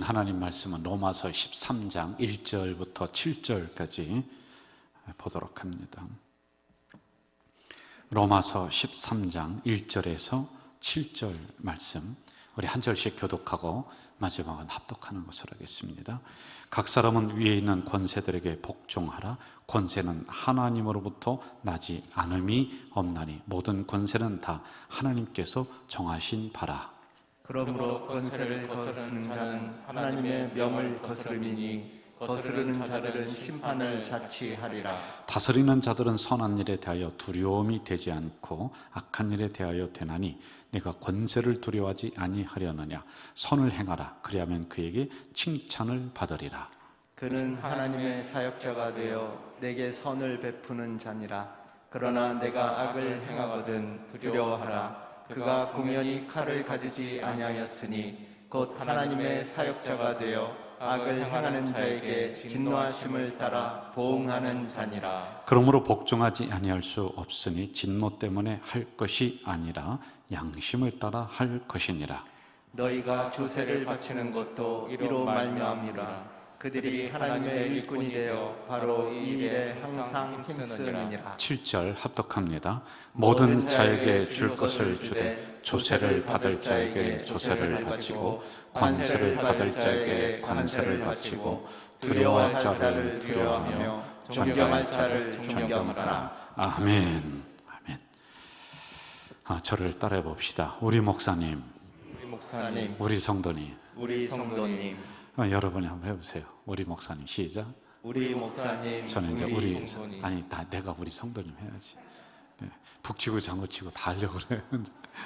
하나님 말씀은 로마서 13장 1절부터 7절까지 보도록 합니다. 로마서 13장 1절에서 7절 말씀, 우리 한 절씩 교독하고 마지막은 합독하는 것으로 하겠습니다. 각 사람은 위에 있는 권세들에게 복종하라. 권세는 하나님으로부터 나지 않음이 없나니 모든 권세는 다 하나님께서 정하신 바라. 그러므로 권세를 거스르는 자는 하나님의 명을 거스름이니 거스르는 자들은 심판을 자취하리라. 다스리는 자들은 선한 일에 대하여 두려움이 되지 않고 악한 일에 대하여 되나니 네가 권세를 두려워하지 아니하려느냐. 선을 행하라. 그리하면 그에게 칭찬을 받으리라. 그는 하나님의 사역자가 되어 내게 선을 베푸는 자니라. 그러나 내가 악을 행하거든 두려워하라. 그가 공연히 칼을 가지지 아니하였으니 곧 하나님의 사역자가 되어 악을 행하는 자에게 진노하심을 따라 보응하는 자니라. 그러므로 복종하지 아니할 수 없으니 진노 때문에 할 것이 아니라 양심을 따라 할 것이니라. 너희가 조세를 바치는 것도 이로 말미암이라. 그들이 하나님의 일꾼이 되어 바로 이 일에 항상 힘쓰느니라. 7절 합독합니다. 모든 자에게 줄 것을 주되 조세를 받을 자에게 조세를 바치고 관세를 받을 자에게 관세를 바치고 두려워할 자를 두려워하며 존경할 자를 존경하라. 아멘. 아멘. 저를 따라해 봅시다. 우리 목사님, 우리 성도님, 우리 성도님. 여러분이 한번 해보세요. 우리 목사님. 시작. 우리 목사님. 저는 이제 우리 우리 성도님. 아니 내가 우리 성도님 해야지. 북치고 장구치고 다 하려고 그래요.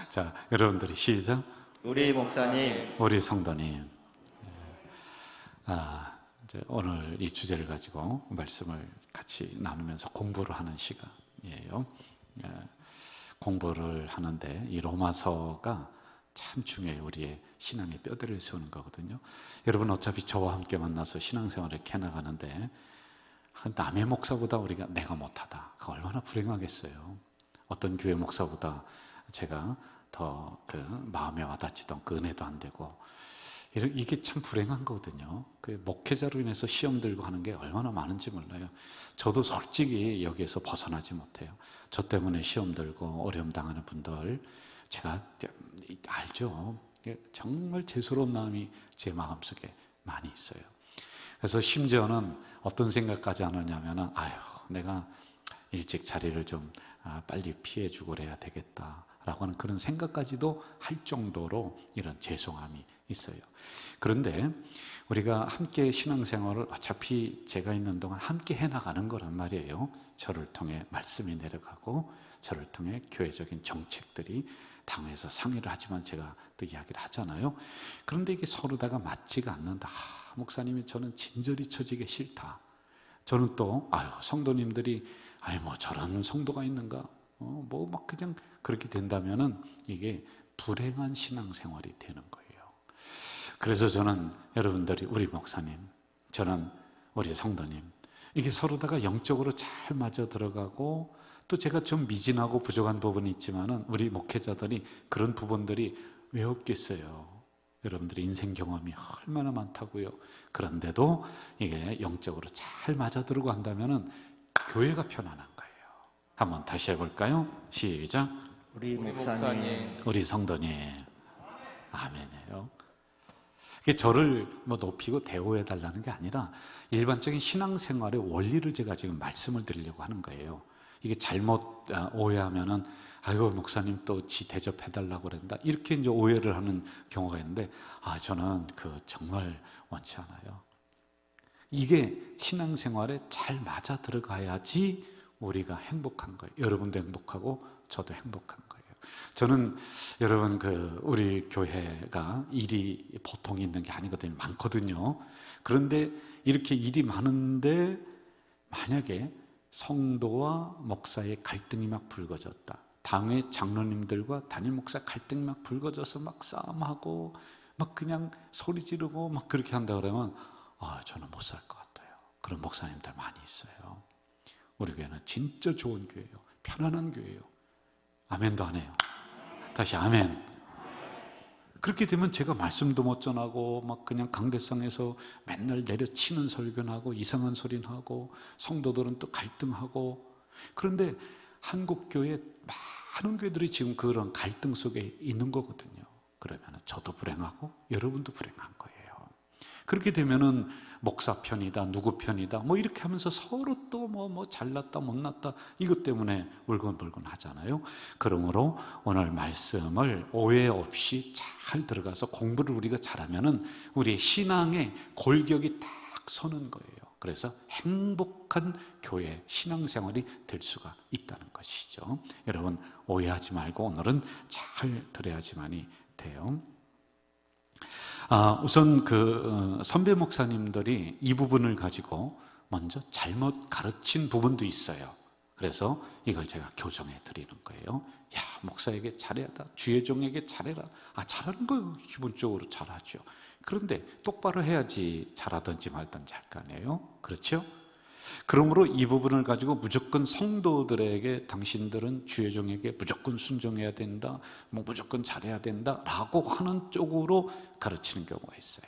자, 여러분들이 시작. 우리 목사님. 우리 성도님. 이제 오늘 이 주제를 가지고 말씀을 같이 나누면서 공부를 하는 시간이에요. 공부를 하는데 이 로마서가 참 중요해요. 우리의 신앙의 뼈대를 세우는 거거든요. 여러분 어차피 저와 함께 만나서 신앙생활을 이렇게 해나가는데 남의 목사보다 내가 못하다. 그거 얼마나 불행하겠어요. 어떤 교회 목사보다 제가 더 마음에 와닿지도 않고 은혜도 안 되고 이게 참 불행한 거거든요. 그 목회자로 인해서 시험 들고 하는 게 얼마나 많은지 몰라요. 저도 솔직히 여기에서 벗어나지 못해요. 저 때문에 시험 들고 어려움 당하는 분들 제가 알죠. 정말 죄스러운 마음이 제 마음속에 많이 있어요. 그래서 심지어는 어떤 생각까지 하느냐면 내가 일찍 자리를 좀 빨리 피해주고 그래야 되겠다라고 하는 그런 생각까지도 할 정도로 이런 죄송함이 있어요. 그런데 우리가 함께 신앙생활을 어차피 제가 있는 동안 함께 해나가는 거란 말이에요. 저를 통해 말씀이 내려가고 저를 통해 교회적인 정책들이 당에서 상의를 하지만 제가 또 이야기를 하잖아요. 그런데 이게 서로다가 맞지가 않는다. 목사님이 저는 진저리 처지기 싫다. 저는 또 성도님들이 저런 성도가 있는가? 막 그냥 그렇게 된다면은 이게 불행한 신앙생활이 되는 거예요. 그래서 저는 여러분들이 우리 목사님, 저는 우리 성도님, 이게 서로다가 영적으로 잘 맞아 들어가고 또 제가 좀 미진하고 부족한 부분이 있지만은 우리 목회자들이 그런 부분들이 왜 없겠어요? 여러분들의 인생 경험이 얼마나 많다고요. 그런데도 이게 영적으로 잘 맞아 들어가고 한다면은 교회가 편안한 거예요. 한번 다시 해볼까요? 시작. 우리 목사님. 우리 성도님. 아멘이에요. 이게 저를 높이고 대우해 달라는 게 아니라 일반적인 신앙생활의 원리를 제가 지금 말씀을 드리려고 하는 거예요. 이게 잘못 오해하면은 목사님 또 지 대접해 달라고 그런다. 이렇게 이제 오해를 하는 경우가 있는데 저는 정말 원치 않아요. 이게 신앙생활에 잘 맞아 들어가야지 우리가 행복한 거예요. 여러분도 행복하고 저도 행복한 거예요. 저는 여러분 우리 교회가 일이 보통 있는 게 아니거든요. 많거든요. 그런데 이렇게 일이 많은데 만약에 성도와 목사의 갈등이 막 불거졌다. 당의 장로님들과 담임 목사 갈등이 막 불거져서 막 싸움하고 막 그냥 소리 지르고 막 그렇게 한다 그러면 저는 못 살 것 같아요. 그런 목사님들 많이 있어요. 우리 교회는 진짜 좋은 교회예요. 편안한 교회예요. 아멘도 안 해요. 다시 아멘. 그렇게 되면 제가 말씀도 못 전하고 막 그냥 강대상에서 맨날 내려치는 설교하고 이상한 소리는 하고 성도들은 또 갈등하고. 그런데 한국 교회 많은 교회들이 지금 그런 갈등 속에 있는 거거든요. 그러면 저도 불행하고 여러분도 불행한 거예요. 그렇게 되면은 목사 편이다, 누구 편이다, 뭐 이렇게 하면서 서로 또 뭐 잘났다, 못났다, 이것 때문에 울근불근 하잖아요. 그러므로 오늘 말씀을 오해 없이 잘 들어가서 공부를 우리가 잘하면은 우리의 신앙의 골격이 딱 서는 거예요. 그래서 행복한 교회 신앙생활이 될 수가 있다는 것이죠. 여러분 오해하지 말고 오늘은 잘 들어야지만이 돼요. 우선 선배 목사님들이 이 부분을 가지고 먼저 잘못 가르친 부분도 있어요. 그래서 이걸 제가 교정해 드리는 거예요. 야, 목사에게 잘해라, 주의 종에게 잘해라. 잘하는 거 기본적으로 잘하죠. 그런데 똑바로 해야지 잘하든지 말든지 할 거 아니에요. 그렇죠? 그러므로 이 부분을 가지고 무조건 성도들에게 당신들은 주의 종에게 무조건 순종해야 된다, 뭐 무조건 잘해야 된다 라고 하는 쪽으로 가르치는 경우가 있어요.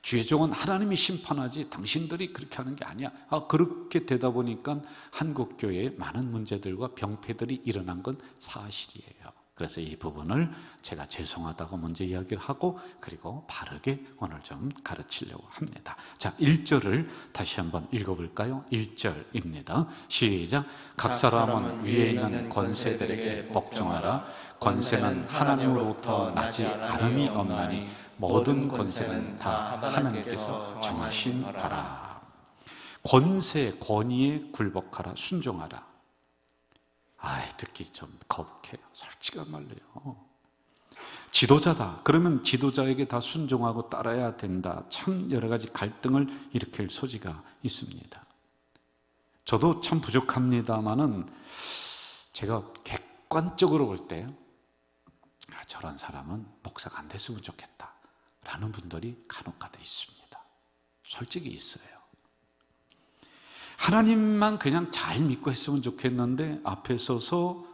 주의 종은 하나님이 심판하지 당신들이 그렇게 하는 게 아니야. 그렇게 되다 보니까 한국 교회에 많은 문제들과 병폐들이 일어난 건 사실이에요. 그래서 이 부분을 제가 죄송하다고 먼저 이야기를 하고 그리고 바르게 오늘 좀 가르치려고 합니다. 자, 1절을 다시 한번 읽어볼까요? 1절입니다. 시작. 각 사람은 위에 있는 권세들에게 복종하라. 권세는 하나님으로부터 나지 않음이 없나니 모든 권세는 다 하나님께서 정하신 바라. 권세, 권위에 굴복하라, 순종하라. 듣기 좀 거북해요. 솔직한 말로요. 지도자다. 그러면 지도자에게 다 순종하고 따라야 된다. 참 여러 가지 갈등을 일으킬 소지가 있습니다. 저도 참 부족합니다만은 제가 객관적으로 볼 때 저런 사람은 목사가 안 됐으면 좋겠다 라는 분들이 간혹가다 있습니다. 솔직히 있어요. 하나님만 그냥 잘 믿고 했으면 좋겠는데 앞에 서서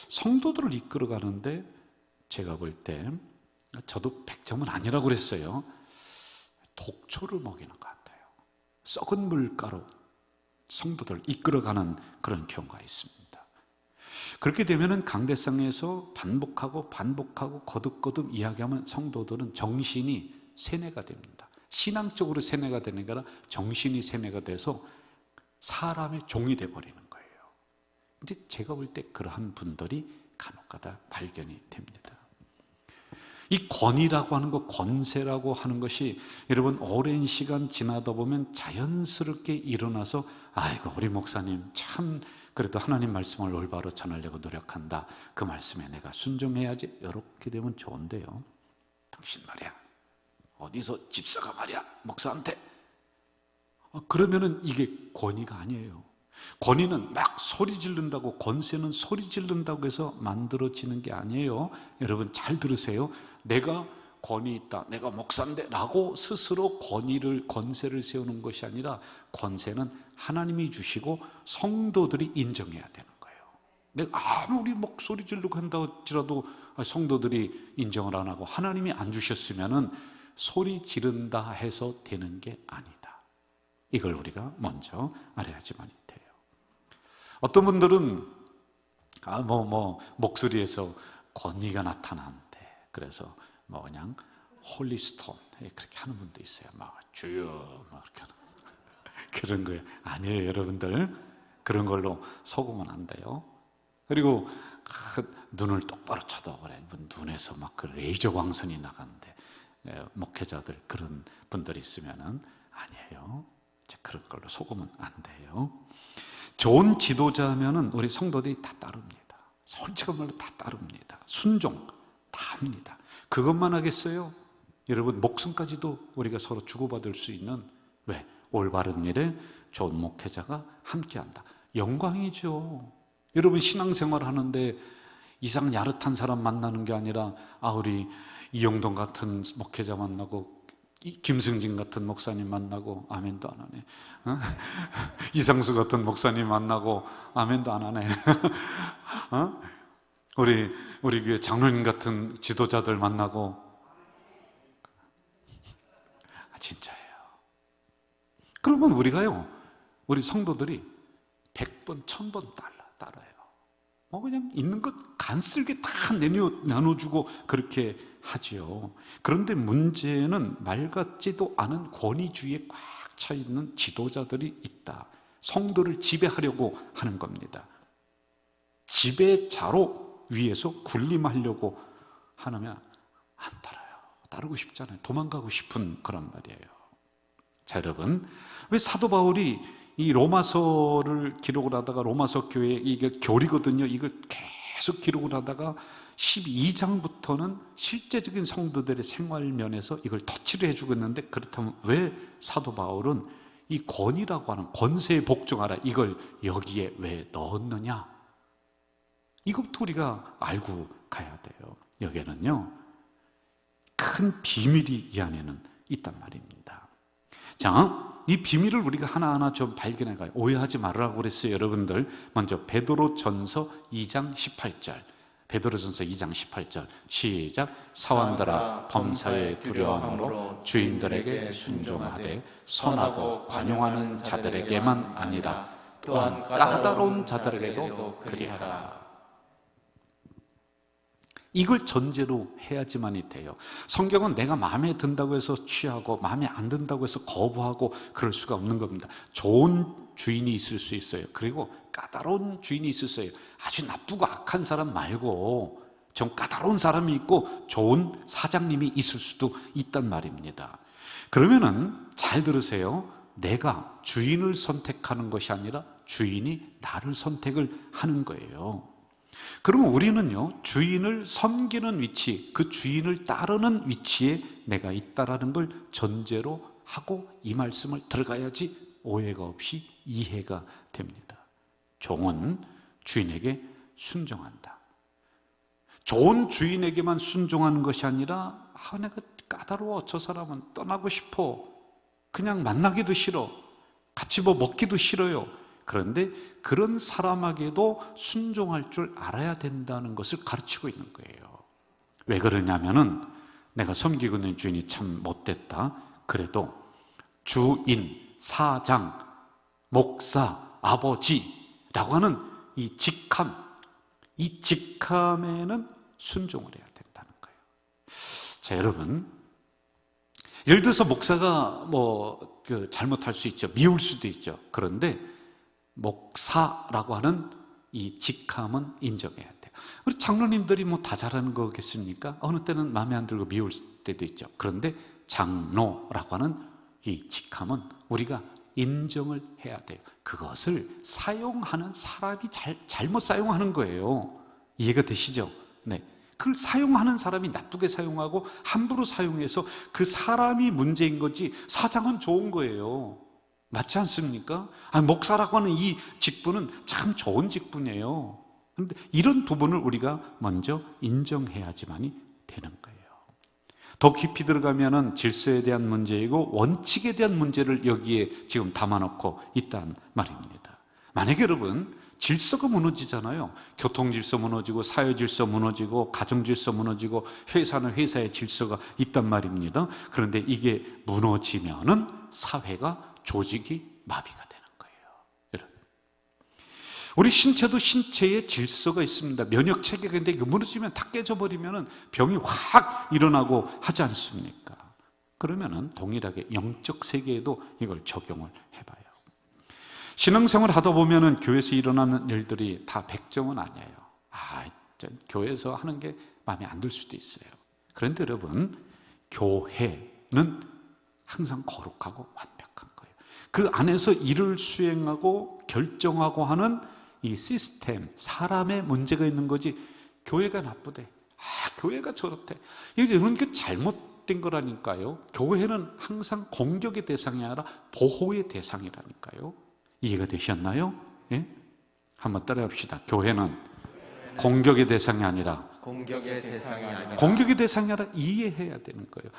성도들을 이끌어 가는데 제가 볼 때 저도 100점은 아니라고 그랬어요. 독초를 먹이는 것 같아요. 썩은 물가로 성도들을 이끌어가는 그런 경우가 있습니다. 그렇게 되면은 강대상에서 반복하고 거듭거듭 이야기하면 성도들은 정신이 세뇌가 됩니다. 신앙적으로 세뇌가 되는 게 아니라 정신이 세뇌가 돼서 사람의 종이 되어버리는 거예요. 이제 제가 볼 때 그러한 분들이 간혹가다 발견이 됩니다. 이 권위라고 하는 것, 권세라고 하는 것이 여러분 오랜 시간 지나다 보면 자연스럽게 일어나서 아이고 우리 목사님 참 그래도 하나님 말씀을 올바로 전하려고 노력한다. 그 말씀에 내가 순종해야지. 이렇게 되면 좋은데요. 당신 말이야. 어디서 집사가 말이야. 목사한테. 그러면은 이게 권위가 아니에요. 권위는 막 소리 지른다고, 권세는 소리 지른다고 해서 만들어지는 게 아니에요. 여러분 잘 들으세요. 내가 권위 있다, 내가 목사인데 라고 스스로 권세를 세우는 것이 아니라 권세는 하나님이 주시고 성도들이 인정해야 되는 거예요. 내가 아무리 목소리 지르고 한다 할지라도 성도들이 인정을 안 하고 하나님이 안 주셨으면은 소리 지른다 해서 되는 게 아니다. 이걸 우리가 먼저 알아야지만이 돼요. 어떤 분들은 목소리에서 권위가 나타나는데 그래서 그냥 홀리스톤 그렇게 하는 분도 있어요. 주여 이렇게 하는 그런 거예요. 아니에요, 여러분들. 그런 걸로 속으면 안 돼요. 그리고 눈을 똑바로 쳐다보래. 눈에서 그 레이저 광선이 나가는데 목회자들 그런 분들이 있으면은 아니에요. 그런 걸로 속으면 안 돼요. 좋은 지도자면은 우리 성도들이 다 따릅니다. 솔직한 말로 다 따릅니다. 순종 다 합니다. 그것만 하겠어요? 여러분 목숨까지도 우리가 서로 주고받을 수 있는 왜? 올바른 일에 좋은 목회자가 함께한다. 영광이죠. 여러분 신앙생활 하는데 이상 야릇한 사람 만나는 게 아니라 우리 이영동 같은 목회자 만나고 김승진 같은 목사님 만나고 아멘도 안 하네. 이상수 같은 목사님 만나고 아멘도 안 하네. 우리 교회 장로님 같은 지도자들 만나고 진짜예요. 그러면 우리 성도들이 100번, 1000번 따라요. 그냥 있는 것 간쓸게 다 나눠주고 그렇게 하지요. 그런데 문제는 말 같지도 않은 권위주의에 꽉 차 있는 지도자들이 있다. 성도를 지배하려고 하는 겁니다. 지배자로 위에서 군림하려고 하면 안 따라요. 따르고 싶잖아요. 도망가고 싶은 그런 말이에요. 자, 여러분, 왜 사도 바울이 이 로마서를 기록을 하다가 로마서 교회 이게 교리거든요. 이걸 계속 기록을 하다가 12장부터는 실제적인 성도들의 생활 면에서 이걸 터치를 해주고 있는데, 그렇다면 왜 사도 바울은 이 권위라고 하는 권세에 복종하라 이걸 여기에 왜 넣었느냐? 이것도 우리가 알고 가야 돼요. 여기에는요, 큰 비밀이 이 안에는 있단 말입니다. 자, 이 비밀을 우리가 하나하나 좀 발견해 가요. 오해하지 말으라고 그랬어요, 여러분들. 먼저 베드로전서 2장 18절. 베드로전서 2장 18절 시작. 사원들아 범사에 두려워함으로 주인들에게 순종하되 선하고 관용하는 자들에게만 아니라 또한 까다로운 자들에게도 그리하라. 이걸 전제로 해야지만이 돼요. 성경은 내가 마음에 든다고 해서 취하고 마음에 안 든다고 해서 거부하고 그럴 수가 없는 겁니다. 좋은 주인이 있을 수 있어요. 그리고 까다로운 주인이 있을 수 있어요. 아주 나쁘고 악한 사람 말고 좀 까다로운 사람이 있고 좋은 사장님이 있을 수도 있단 말입니다. 그러면은 잘 들으세요. 내가 주인을 선택하는 것이 아니라 주인이 나를 선택을 하는 거예요. 그러면 우리는요, 주인을 섬기는 위치, 그 주인을 따르는 위치에 내가 있다라는 걸 전제로 하고 이 말씀을 들어가야지 오해가 없이 이해가 됩니다. 종은 주인에게 순종한다. 좋은 주인에게만 순종하는 것이 아니라 내가 까다로워, 저 사람은 떠나고 싶어, 그냥 만나기도 싫어, 같이 뭐 먹기도 싫어요. 그런데 그런 사람에게도 순종할 줄 알아야 된다는 것을 가르치고 있는 거예요. 왜 그러냐면은 내가 섬기고 있는 주인이 참 못됐다. 그래도 주인, 사장, 목사, 아버지라고 하는 이 직함, 이 직함에는 순종을 해야 된다는 거예요. 자, 여러분, 예를 들어서 목사가 잘못할 수 있죠. 미울 수도 있죠. 그런데 목사라고 하는 이 직함은 인정해야 돼요. 우리 장로님들이 다 잘하는 거겠습니까? 어느 때는 마음에 안 들고 미울 때도 있죠. 그런데 장로라고 하는 이 직함은 우리가 인정을 해야 돼요. 그것을 사용하는 사람이 잘못 사용하는 거예요. 이해가 되시죠? 네. 그걸 사용하는 사람이 나쁘게 사용하고 함부로 사용해서 그 사람이 문제인 거지 사장은 좋은 거예요. 맞지 않습니까? 목사라고 하는 이 직분은 참 좋은 직분이에요. 그런데 이런 부분을 우리가 먼저 인정해야지만이 되는 거예요. 더 깊이 들어가면은 질서에 대한 문제이고 원칙에 대한 문제를 여기에 지금 담아놓고 있단 말입니다. 만약에 여러분 질서가 무너지잖아요. 교통 질서 무너지고 사회 질서 무너지고 가정 질서 무너지고 회사는 회사의 질서가 있단 말입니다. 그런데 이게 무너지면은 사회가 조직이 마비가 되는 거예요. 여러분, 우리 신체도 신체의 질서가 있습니다. 면역 체계가 있는데 이거 무너지면 다 깨져버리면 병이 확 일어나고 하지 않습니까? 그러면은 동일하게 영적 세계에도 이걸 적용을 해봐요. 신앙생활 하다 보면은 교회에서 일어나는 일들이 다 100점은 아니에요. 교회에서 하는 게 마음에 안 들 수도 있어요. 그런데 여러분, 교회는 항상 거룩하고 완벽한 거예요. 그 안에서 일을 수행하고 결정하고 하는 이 시스템, 사람의 문제가 있는 거지 교회가 나쁘대, 교회가 저렇대, 이런 게 잘못된 거라니까요. 교회는 항상 공격의 대상이 아니라 보호의 대상이라니까요. 이해가 되셨나요? 예? 한번 따라합시다. 교회는 공격의 대상이 아니라 공격의 대상이 아니라 이해해야 되는 거예요.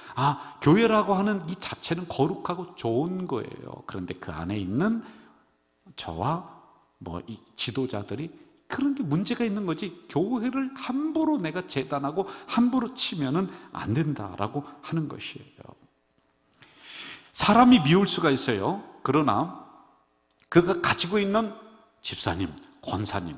교회라고 하는 이 자체는 거룩하고 좋은 거예요. 그런데 그 안에 있는 저와 이 지도자들이 그런 게 문제가 있는 거지, 교회를 함부로 내가 재단하고 함부로 치면은 안 된다라고 하는 것이에요. 사람이 미울 수가 있어요. 그러나 그가 가지고 있는 집사님, 권사님,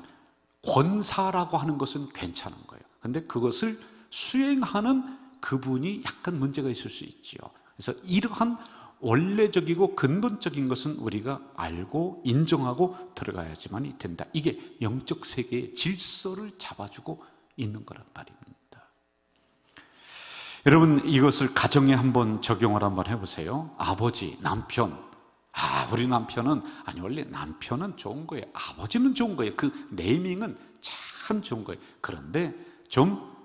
권사라고 하는 것은 괜찮은 거예요. 근데 그것을 수행하는 그분이 약간 문제가 있을 수 있지요. 그래서 이러한 원래적이고 근본적인 것은 우리가 알고 인정하고 들어가야지만이 된다. 이게 영적 세계의 질서를 잡아주고 있는 거란 말입니다. 여러분, 이것을 가정에 한번 적용을 한번 해보세요. 아버지, 남편. 우리 남편은, 아니 원래 남편은 좋은 거예요. 아버지는 좋은 거예요. 그 네이밍은 참 좋은 거예요. 그런데 좀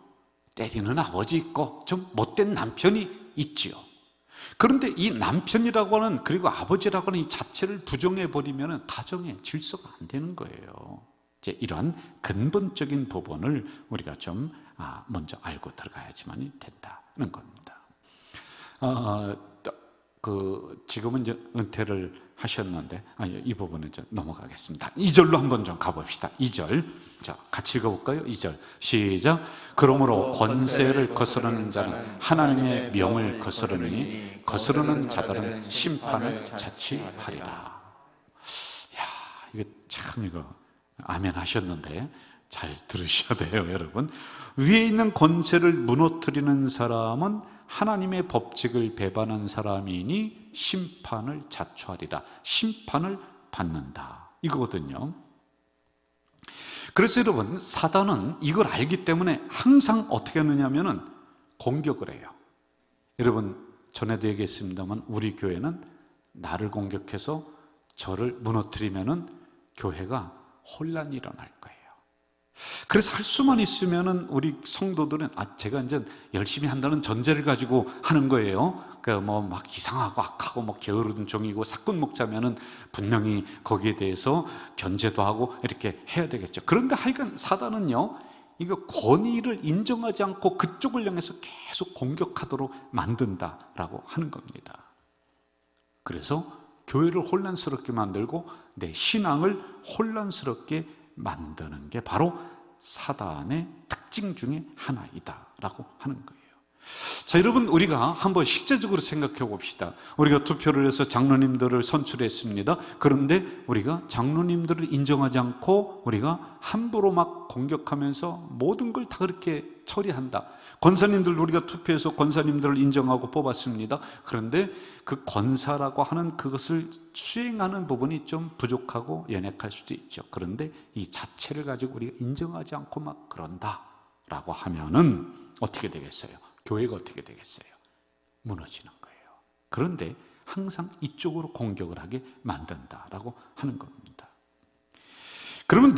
때리는 아버지 있고 좀 못된 남편이 있지요. 그런데 이 남편이라고 하는, 그리고 아버지라고 하는 이 자체를 부정해버리면 가정의 질서가 안 되는 거예요. 이제 이러한 근본적인 부분을 우리가 좀 먼저 알고 들어가야지만 된다는 겁니다. 지금은 이제 은퇴를 하셨는데, 이 부분은 이제 넘어가겠습니다. 2절로 한번 좀 가봅시다. 2절. 자, 같이 읽어볼까요? 2절. 시작. 그러므로 권세를 거스르는 자는 하나님의 명을 거스르느니 거스르는 자들은 심판을 자취하리라. 이거 참, 이거 아멘 하셨는데 잘 들으셔야 돼요, 여러분. 위에 있는 권세를 무너뜨리는 사람은 하나님의 법칙을 배반한 사람이니 심판을 자초하리라. 심판을 받는다, 이거거든요. 그래서 여러분, 사단은 이걸 알기 때문에 항상 어떻게 하느냐면은 공격을 해요. 여러분, 전에도 얘기했습니다만 우리 교회는 나를 공격해서 저를 무너뜨리면은 교회가 혼란이 일어날 거예요. 그래서 할 수만 있으면은 우리 성도들은 제가 이제 열심히 한다는 전제를 가지고 하는 거예요. 그러니까 뭐 막 이상하고 악하고 뭐 게으른 종이고 사꾼 목자면은 분명히 거기에 대해서 견제도 하고 이렇게 해야 되겠죠. 그런데 하여간 사단은요, 이거 권위를 인정하지 않고 그쪽을 향해서 계속 공격하도록 만든다라고 하는 겁니다. 그래서 교회를 혼란스럽게 만들고 내 신앙을 혼란스럽게 만드는 게 바로 사단의 특징 중에 하나이다라고 하는 거예요. 자, 여러분, 우리가 한번 실제적으로 생각해 봅시다. 우리가 투표를 해서 장로님들을 선출했습니다. 그런데 우리가 장로님들을 인정하지 않고 우리가 함부로 막 공격하면서 모든 걸 다 그렇게 처리한다. 권사님들, 우리가 투표해서 권사님들을 인정하고 뽑았습니다. 그런데 그 권사라고 하는 그것을 수행하는 부분이 좀 부족하고 연약할 수도 있죠. 그런데 이 자체를 가지고 우리가 인정하지 않고 막 그런다라고 하면은 어떻게 되겠어요? 교회가 어떻게 되겠어요? 무너지는 거예요. 그런데 항상 이쪽으로 공격을 하게 만든다라고 하는 겁니다. 그러면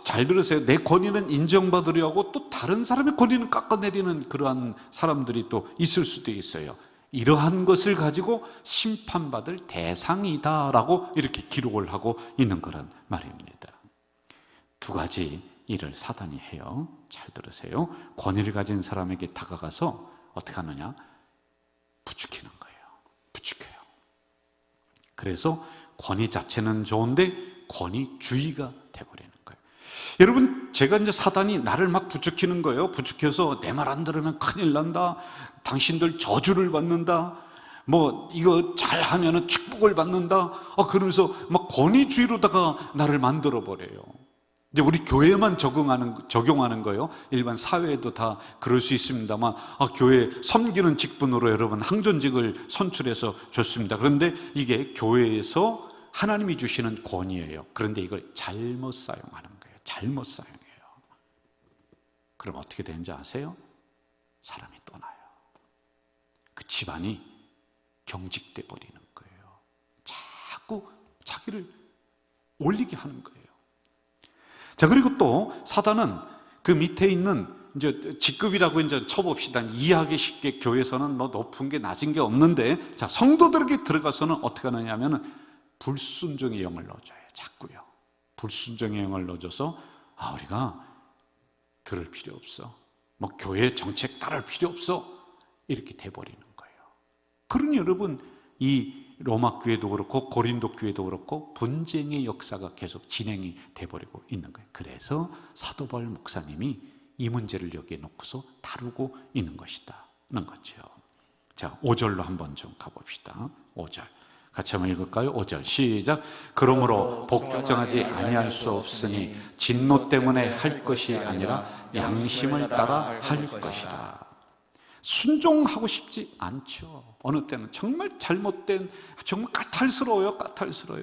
잘 들으세요. 내 권위는 인정받으려 하고 또 다른 사람의 권위는 깎아내리는 그러한 사람들이 또 있을 수도 있어요. 이러한 것을 가지고 심판받을 대상이다라고 이렇게 기록을 하고 있는 거란 말입니다. 두 가지 일을 사단이 해요. 잘 들으세요. 권위를 가진 사람에게 다가가서 어떻게 하느냐? 부추기는 거예요. 부추겨요. 그래서 권위 자체는 좋은데 권위주의가 되어버리는 거예요. 여러분, 제가 이제 사단이 나를 막 부추기는 거예요. 부추겨서 내 말 안 들으면 큰일 난다. 당신들 저주를 받는다. 뭐 이거 잘하면은 축복을 받는다. 그러면서 막 권위주의로다가 나를 만들어 버려요. 이제 우리 교회만 적용하는 거예요. 일반 사회에도 다 그럴 수 있습니다만, 교회 섬기는 직분으로 여러분 항존직을 선출해서 줬습니다. 그런데 이게 교회에서 하나님이 주시는 권위예요. 그런데 이걸 잘못 사용하는 거예요. 잘못 사용해요. 그럼 어떻게 되는지 아세요? 사람이 떠나요. 그 집안이 경직돼 버리는 거예요. 자꾸 자기를 올리게 하는 거예요. 자, 그리고 또 사단은 그 밑에 있는 이제 직급이라고 이제 쳐봅시다. 이해하기 쉽게 교회에서는 뭐 높은 게 낮은 게 없는데, 자, 성도들에게 들어가서는 어떻게 하느냐면은 불순종의 영을 넣어줘요. 자꾸요. 불순종의 영을 넣어줘서 우리가 들을 필요 없어. 뭐 교회 정책 따를 필요 없어. 이렇게 돼버리는 거예요. 그러니 여러분, 이 로마 교회도 그렇고 고린도 교회도 그렇고 분쟁의 역사가 계속 진행이 돼버리고 있는 거예요. 그래서 사도 바울 목사님이 이 문제를 여기에 놓고서 다루고 있는 것이다는 거죠. 자, 5절로 한번 좀 가봅시다. 5절 같이 한번 읽을까요? 5절 시작. 그러므로 복종하지 아니할 수 없으니 진노 때문에 할 것이 아니라 양심을 따라 할 것이라. 순종하고 싶지 않죠. 어느 때는 정말 잘못된, 정말 까탈스러워요.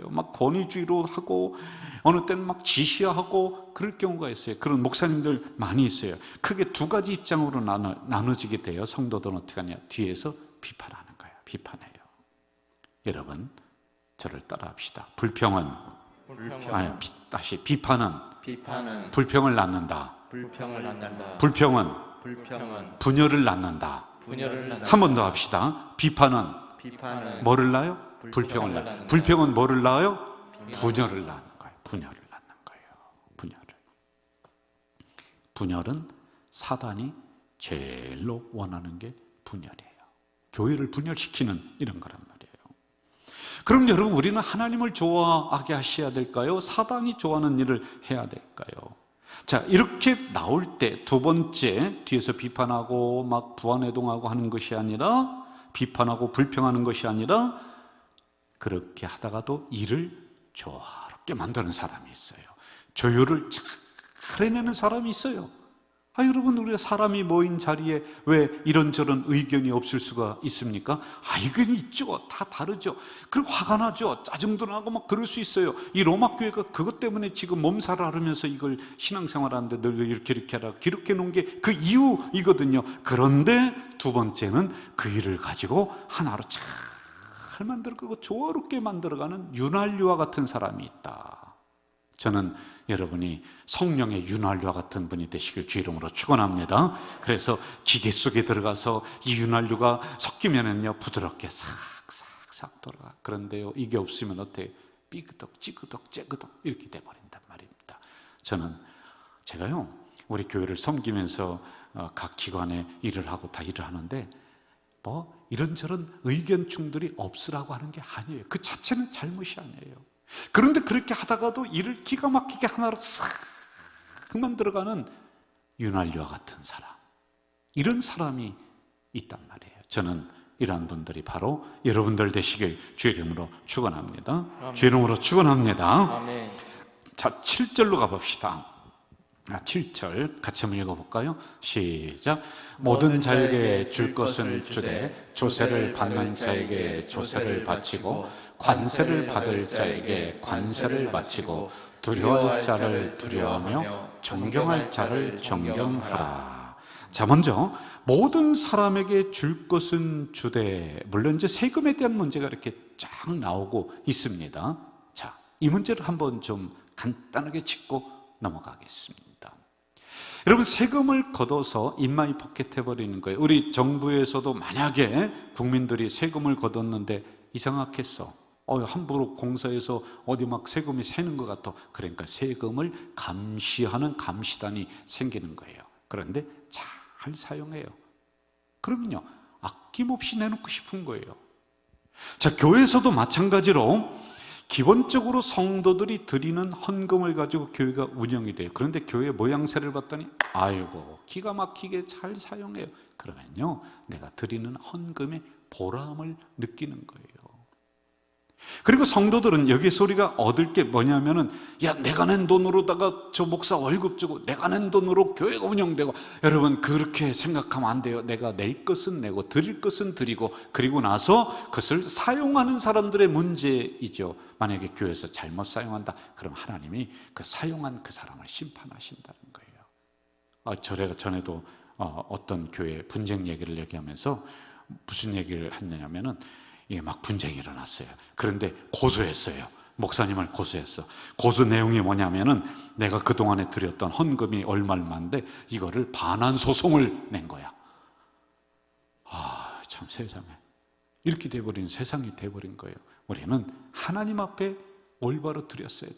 막 권위주의로 하고, 어느 때는 막 지시하고 그럴 경우가 있어요. 그런 목사님들 많이 있어요. 크게 두 가지 입장으로 나눠지게 돼요. 성도들은 어떻게 하냐? 뒤에서 비판하는 거예요. 비판해요. 여러분, 저를 따라합시다. 불평은 비판은 불평을 낳는다. 불평은 분열을 낳는다. 한 번 더 합시다. 비판은 뭐를 낳아요? 불평을 낳아요. 불평은 뭐를 낳아요? 분열을 낳는 거예요. 분열은 사단이 제일로 원하는 게 분열이에요. 교회를 분열시키는 이런 거란 말이에요. 그럼 여러분, 우리는 하나님을 좋아하게 하셔야 될까요? 사단이 좋아하는 일을 해야 될까요? 자, 이렇게 나올 때 두 번째, 뒤에서 비판하고 막 부안해동하고 하는 것이 아니라, 비판하고 불평하는 것이 아니라, 그렇게 하다가도 일을 조화롭게 만드는 사람이 있어요. 조율을 잘 해내는 사람이 있어요. 여러분, 우리가 사람이 모인 자리에 왜 이런저런 의견이 없을 수가 있습니까? 의견이 있죠. 다 다르죠. 그리고 화가 나죠. 짜증도 나고 막 그럴 수 있어요. 이 로마 교회가 그것 때문에 지금 몸살을 앓으면서 이걸 신앙생활하는데 늘 이렇게 하라 기록해 놓은 게 그 이유이거든요. 그런데 두 번째는 그 일을 가지고 하나로 잘 만들고 조화롭게 만들어가는 윤활유와 같은 사람이 있다. 저는 여러분이 성령의 윤활유와 같은 분이 되시길 주 이름으로 축원합니다. 그래서 기계 속에 들어가서 이 윤활유가 섞이면은요, 부드럽게 싹싹싹 돌아가. 그런데요, 이게 없으면 어때요? 삐그덕 찌그덕 째그덕 이렇게 돼버린단 말입니다. 제가요, 우리 교회를 섬기면서 각 기관에 일을 하고 다 일을 하는데, 이런저런 의견 충돌이 없으라고 하는 게 아니에요. 그 자체는 잘못이 아니에요. 그런데 그렇게 하다가도 일을 기가 막히게 하나로 싹 만들어가는 윤활유와 같은 사람, 이런 사람이 있단 말이에요. 저는 이러한 분들이 바로 여러분들 되시길 주 이름으로 축원합니다. 주 이름으로 축원합니다. 자, 7절로 가봅시다. 7절 같이 한번 읽어볼까요? 시작. 모든 자에게 줄 것은 주되 조세를 받는 자에게 조세를 바치고 관세를 받을 자에게 관세를 바치고 두려워할 자를 두려워하며 존경할 자를 존경하라. 자, 먼저 모든 사람에게 줄 것은 주되, 물론 이제 세금에 대한 문제가 이렇게 쫙 나오고 있습니다. 자, 이 문제를 한번 좀 간단하게 짚고 넘어가겠습니다. 여러분, 세금을 걷어서 입마이 포켓해버리는 거예요. 우리 정부에서도 만약에 국민들이 세금을 걷었는데 이상하겠어. 함부로 공사해서 어디 막 세금이 새는 것 같아. 그러니까 세금을 감시하는 감시단이 생기는 거예요. 그런데 잘 사용해요. 그러면요, 아낌없이 내놓고 싶은 거예요. 자, 교회에서도 마찬가지로 기본적으로 성도들이 드리는 헌금을 가지고 교회가 운영이 돼요. 그런데 교회 모양새를 봤더니 기가 막히게 잘 사용해요. 그러면요, 내가 드리는 헌금의 보람을 느끼는 거예요. 그리고 성도들은 여기 소리가 얻을 게 뭐냐면은, 내가 낸 돈으로다가 저 목사 월급 주고 내가 낸 돈으로 교회가 운영되고. 여러분, 그렇게 생각하면 안 돼요. 내가 낼 것은 내고 드릴 것은 드리고, 그리고 나서 그것을 사용하는 사람들의 문제이죠. 만약에 교회에서 잘못 사용한다, 그럼 하나님이 그 사용한 그 사람을 심판하신다는 거예요. 제가 전에도 어떤 교회 분쟁 얘기를 얘기하면서 무슨 얘기를 했냐면은, 막 분쟁이 일어났어요. 그런데 고소했어요. 목사님을 고소했어. 고소 내용이 뭐냐면은, 내가 그동안에 드렸던 헌금이 얼마인데 이거를 반환 소송을 낸 거야. 참, 세상에 이렇게 돼버린 세상이 돼버린 거예요. 우리는 하나님 앞에 올바로 드렸어요.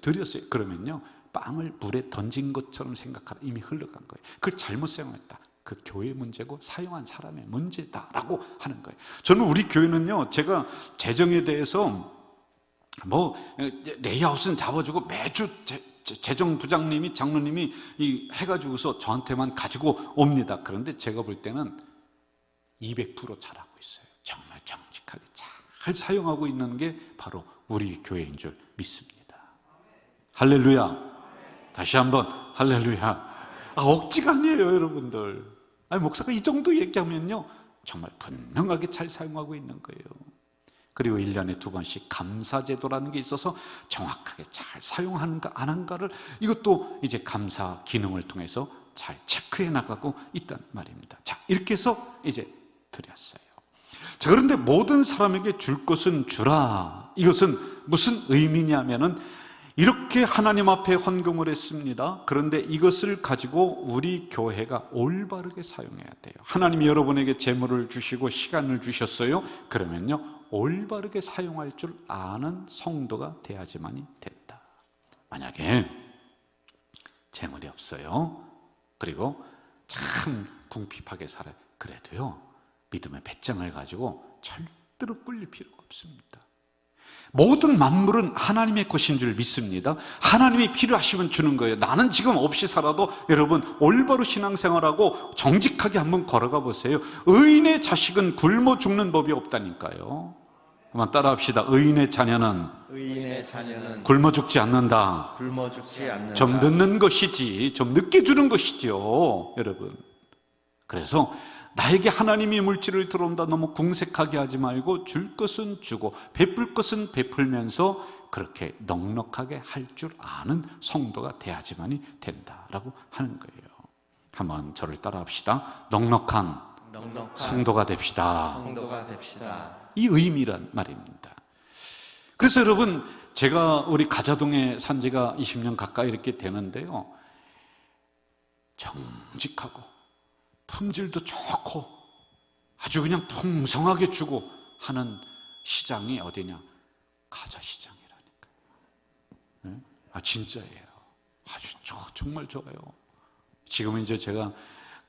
그러면요, 빵을 물에 던진 것처럼 생각하라. 이미 흘러간 거예요. 그걸 잘못 사용했다. 그 교회 문제고 사용한 사람의 문제다라고 하는 거예요. 저는 우리 교회는요, 제가 재정에 대해서 뭐 레이아웃은 잡아주고 매주 재정부장님이 장로님이 해가지고서 저한테만 가지고 옵니다. 그런데 제가 볼 때는 200% 잘하고 있어요. 정말 정직하게 잘 사용하고 있는 게 바로 우리 교회인 줄 믿습니다. 할렐루야. 다시 한번 할렐루야. 억지가 아니에요, 여러분들. 아니, 목사가 이 정도 얘기하면요, 정말 분명하게 잘 사용하고 있는 거예요. 그리고 1년에 2번씩 감사제도라는 게 있어서 정확하게 잘 사용하는가 안 한가를, 이것도 이제 감사 기능을 통해서 잘 체크해 나가고 있단 말입니다. 자, 이렇게 해서 이제 드렸어요. 자, 그런데 모든 사람에게 줄 것은 주라. 이것은 무슨 의미냐면은, 이렇게 하나님 앞에 헌금을 했습니다. 그런데 이것을 가지고 우리 교회가 올바르게 사용해야 돼요. 하나님이 여러분에게 재물을 주시고 시간을 주셨어요. 그러면요, 올바르게 사용할 줄 아는 성도가 돼야지만이 된다. 만약에 재물이 없어요, 그리고 참 궁핍하게 살아요, 그래도요, 믿음의 배짱을 가지고 절대로 꿀릴 필요가 없습니다. 모든 만물은 하나님의 것인 줄 믿습니다. 하나님이 필요하시면 주는 거예요. 나는 지금 없이 살아도 여러분 올바로 신앙생활하고 정직하게 한번 걸어가 보세요. 의인의 자식은 굶어 죽는 법이 없다니까요. 한번 따라합시다. 의인의 자녀는 굶어 죽지 않는다. 굶어 죽지 않는다. 좀 늦는 것이지, 좀 늦게 주는 것이죠, 여러분. 그래서 나에게 하나님이 물질을 들어온다 너무 궁색하게 하지 말고, 줄 것은 주고 베풀 것은 베풀면서 그렇게 넉넉하게 할 줄 아는 성도가 돼야지만이 된다라고 하는 거예요. 한번 저를 따라합시다. 넉넉한 성도가 됩시다. 이 의미란 말입니다. 그래서 여러분, 제가 우리 가자동에 산 지가 20년 가까이 이렇게 되는데요, 정직하고 품질도 좋고 아주 그냥 풍성하게 주고 하는 시장이 어디냐? 가자시장이라니까요. 네? 진짜예요. 아주 정말 좋아요. 지금은 이제 제가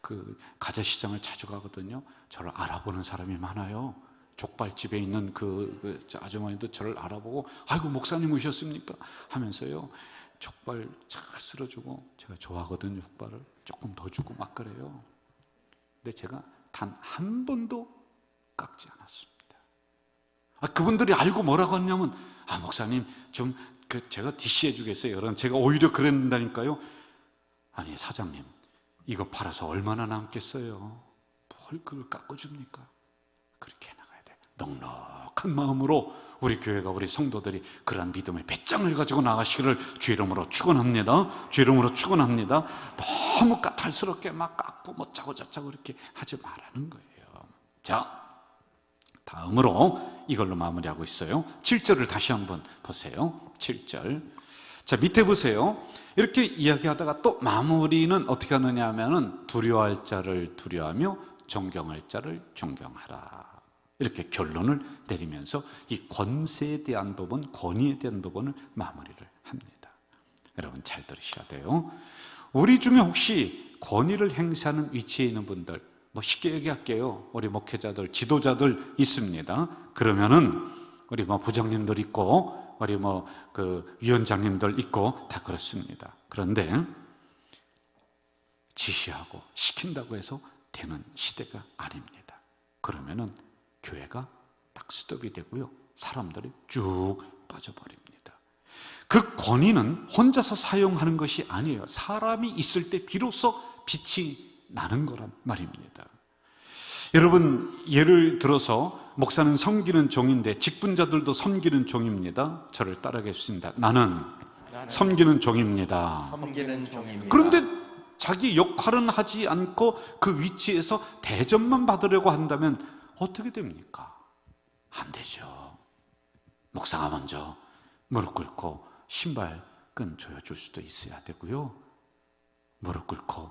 그 가자시장을 자주 가거든요. 저를 알아보는 사람이 많아요. 족발집에 있는 그 아주머니도 저를 알아보고, 아이고 목사님 오셨습니까? 하면서요, 족발 잘 쓸어주고, 제가 좋아하거든요, 족발을. 조금 더 주고 막 그래요. 근데 제가 단 한 번도 깎지 않았습니다. 그분들이 알고 뭐라고 하냐면, 목사님 좀 제가 DC해 주겠어요. 그럼 제가 오히려 그랬다니까요. 아니 사장님, 이거 팔아서 얼마나 남겠어요? 뭘 그걸 깎아줍니까? 그렇게 해나가야 돼. 넉넉한 마음으로 우리 교회가, 우리 성도들이 그러한 믿음의 배짱을 가지고 나가시기를 주 이름으로 축원합니다. 주 이름으로 축원합니다. 너무 까탈스럽게 막 깎고 뭐 짜고 저짜고 이렇게 하지 말라는 거예요. 자, 다음으로 이걸로 마무리하고 있어요. 7절을 다시 한번 보세요. 7절. 자, 밑에 보세요. 이렇게 이야기하다가 또 마무리는 어떻게 하느냐 하면은, 두려워할 자를 두려워하며 존경할 자를 존경하라. 이렇게 결론을 내리면서 이 권세에 대한 부분, 권위에 대한 부분을 마무리를 합니다. 여러분 잘 들으셔야 돼요. 우리 중에 혹시 권위를 행사하는 위치에 있는 분들, 뭐 쉽게 얘기할게요. 우리 목회자들, 지도자들 있습니다. 그러면은 우리 뭐 부장님들 있고, 우리 뭐 그 위원장님들 있고 다 그렇습니다. 그런데 지시하고 시킨다고 해서 되는 시대가 아닙니다. 그러면은 교회가 딱 스톱이 되고요, 사람들이 쭉 빠져버립니다. 그 권위는 혼자서 사용하는 것이 아니에요. 사람이 있을 때 비로소 빛이 나는 거란 말입니다. 여러분, 예를 들어서 목사는 섬기는 종인데 직분자들도 섬기는 종입니다. 저를 따라하겠습니다. 나는 섬기는 종입니다. 그런데 자기 역할은 하지 않고 그 위치에서 대접만 받으려고 한다면 어떻게 됩니까? 안 되죠. 목사가 먼저 무릎 꿇고 신발끈 조여줄 수도 있어야 되고요, 무릎 꿇고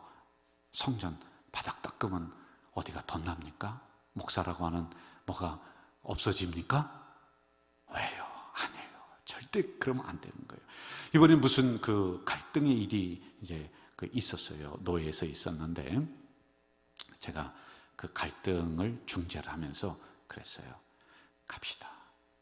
성전 바닥 닦으면 어디가 덧납니까? 목사라고 하는 뭐가 없어집니까? 왜요? 아니에요. 절대 그러면 안 되는 거예요. 이번에 무슨 그 갈등의 일이 이제 있었어요. 노예에서 있었는데, 제가 그 갈등을 중재를 하면서 그랬어요. 갑시다.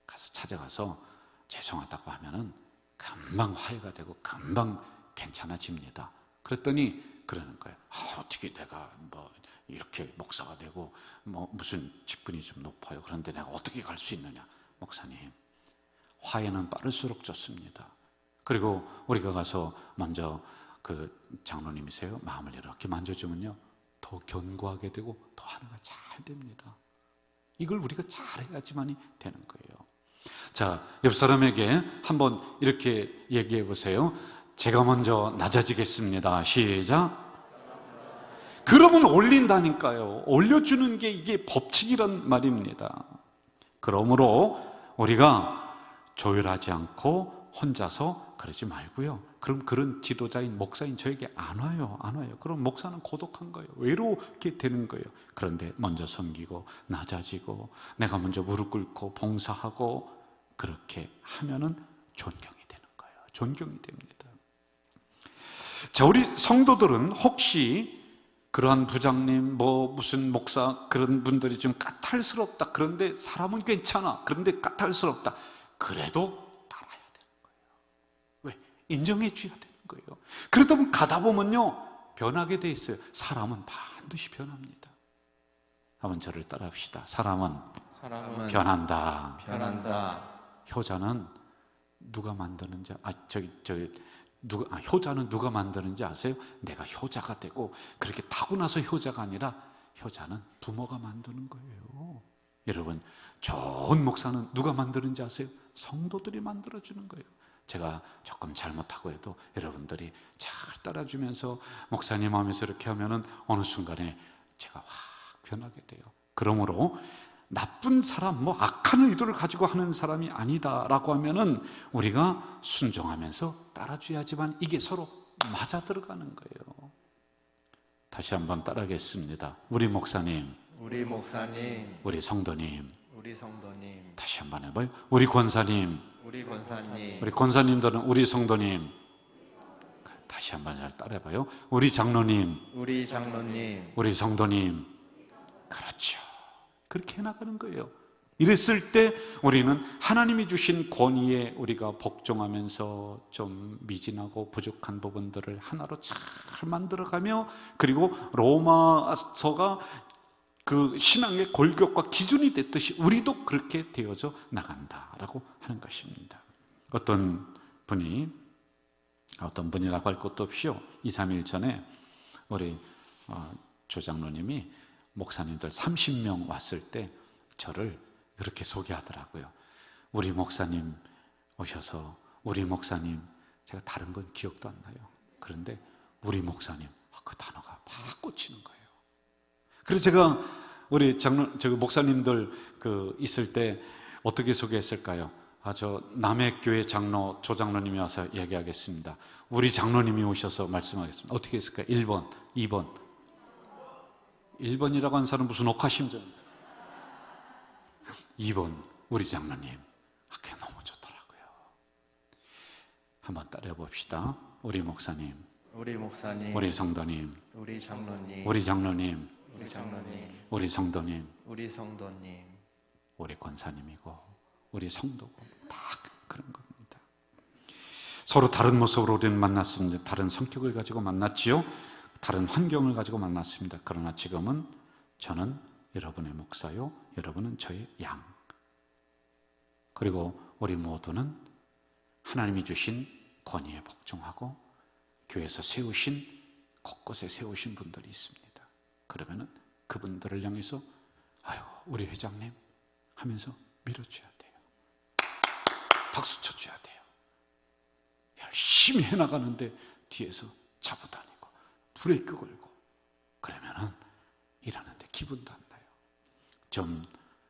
가서 찾아가서 죄송하다고 하면은 금방 화해가 되고 금방 괜찮아집니다. 그랬더니 그러는 거예요. 어떻게 내가 뭐 이렇게 목사가 되고 뭐 무슨 직분이 좀 높아요. 그런데 내가 어떻게 갈 수 있느냐. 목사님, 화해는 빠를수록 좋습니다. 그리고 우리가 가서 먼저 그 장로님이세요. 마음을 이렇게 만져주면요, 더 견고하게 되고 더 하나가 잘 됩니다. 이걸 우리가 잘해야지만이 되는 거예요. 자, 옆 사람에게 한번 이렇게 얘기해 보세요. 제가 먼저 낮아지겠습니다. 시작. 그러면 올린다니까요. 올려주는 게 이게 법칙이란 말입니다. 그러므로 우리가 조율하지 않고 혼자서 그러지 말고요. 그럼 그런 지도자인 목사인 저에게 안 와요. 그럼 목사는 고독한 거예요. 외롭게 되는 거예요. 그런데 먼저 섬기고 낮아지고 내가 먼저 무릎 꿇고 봉사하고 그렇게 하면은 존경이 되는 거예요. 존경이 됩니다. 자, 우리 성도들은 혹시 그러한 부장님, 무슨 목사 그런 분들이 좀 까탈스럽다. 그런데 사람은 괜찮아. 그런데 까탈스럽다. 그래도 따라야 되는 거예요. 왜? 인정해 줘야 되는 거예요. 그러다 보면 가다 보면요, 변하게 돼 있어요. 사람은 반드시 변합니다. 한번 저를 따라합시다. 사람은 변한다. 효자는 누가 만드는지 효자는 누가 만드는지 아세요? 내가 효자가 되고 그렇게 타고나서 효자가 아니라 효자는 부모가 만드는 거예요. 여러분, 좋은 목사는 누가 만드는지 아세요? 성도들이 만들어주는 거예요. 제가 조금 잘못하고 해도 여러분들이 잘 따라주면서 목사님 하면서 이렇게 하면은 어느 순간에 제가 확 변하게 돼요. 그러므로 나쁜 사람, 악한 의도를 가지고 하는 사람이 아니다라고 하면은 우리가 순종하면서 따라줘야지만 이게 서로 맞아 들어가는 거예요. 다시 한번 따라하겠습니다. 우리 목사님, 우리 성도님, 다시 한번 해봐요. 우리 권사님, 우리 권사님들은 우리 성도님, 다시 한번 잘 따라해봐요. 우리 장로님, 우리 성도님, 그렇죠. 그렇게 해나가는 거예요. 이랬을 때 우리는 하나님이 주신 권위에 우리가 복종하면서 좀 미진하고 부족한 부분들을 하나로 잘 만들어가며, 그리고 로마서가 그 신앙의 골격과 기준이 됐듯이 우리도 그렇게 되어져 나간다라고 하는 것입니다. 어떤 분이라고 할 것도 없이요, 2, 3일 전에 우리 조장로님이 목사님들 30명 왔을 때 저를 그렇게 소개하더라고요. 우리 목사님 오셔서, 우리 목사님, 제가 다른 건 기억도 안 나요. 그런데 우리 목사님, 그 단어가 막 꽂히는 거예요. 그래서 제가 우리 목사님들 있을 때 어떻게 소개했을까요? 저 남해교회 장로 조장로님이 와서 얘기하겠습니다. 우리 장로님이 오셔서 말씀하겠습니다. 어떻게 했을까요? 1번, 2번. 1번이라고 하는 사람은 무슨 옥하심전입니다. 2번 우리 장로님. 그게 너무 좋더라고요. 한번 따라해 봅시다. 우리 목사님, 우리 성도님, 우리 장로님, 우리 성도님, 우리 권사님이고 우리 성도고, 다 그런 겁니다. 서로 다른 모습으로 우리는 만났습니다. 다른 성격을 가지고 만났지요. 다른 환경을 가지고 만났습니다. 그러나 지금은 저는 여러분의 목사요, 여러분은 저의 양. 그리고 우리 모두는 하나님이 주신 권위에 복종하고 교회에서 곳곳에 세우신 분들이 있습니다. 그러면은 그분들을 향해서 아이고 우리 회장님 하면서 밀어줘야 돼요. 박수 쳐줘야 돼요. 열심히 해나가는데 뒤에서 잡아다니고 브레이크 걸고 그러면은 일하는데 기분도 안 나요. 좀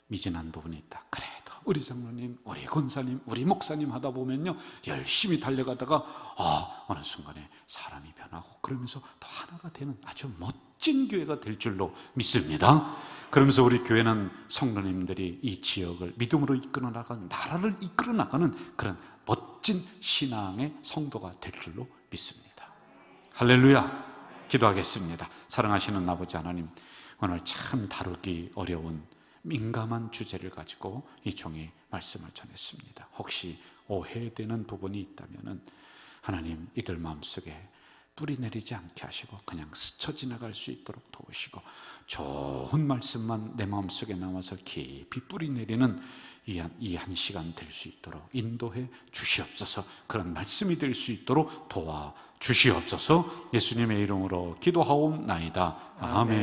미진한 부분이 있다. 그래도 우리 장로님, 우리 권사님, 우리 목사님 하다 보면요, 열심히 달려가다가 어느 순간에 사람이 변하고 그러면서 더 하나가 되는 아주 멋진 교회가 될 줄로 믿습니다. 그러면서 우리 교회는 성도님들이 이 지역을 믿음으로 이끌어 나가는, 나라를 이끌어 나가는 그런 멋진 신앙의 성도가 될 줄로 믿습니다. 할렐루야. 기도하겠습니다. 사랑하시는 아버지 하나님, 오늘 참 다루기 어려운 민감한 주제를 가지고 이 종이 말씀을 전했습니다. 혹시 오해되는 부분이 있다면 하나님 이들 마음속에 뿌리 내리지 않게 하시고 그냥 스쳐 지나갈 수 있도록 도우시고 좋은 말씀만 내 마음속에 남아서 깊이 뿌리 내리는 이 한 시간 될 수 있도록 인도해 주시옵소서. 그런 말씀이 될 수 있도록 도와 주시옵소서. 예수님의 이름으로 기도하옵나이다. 아멘.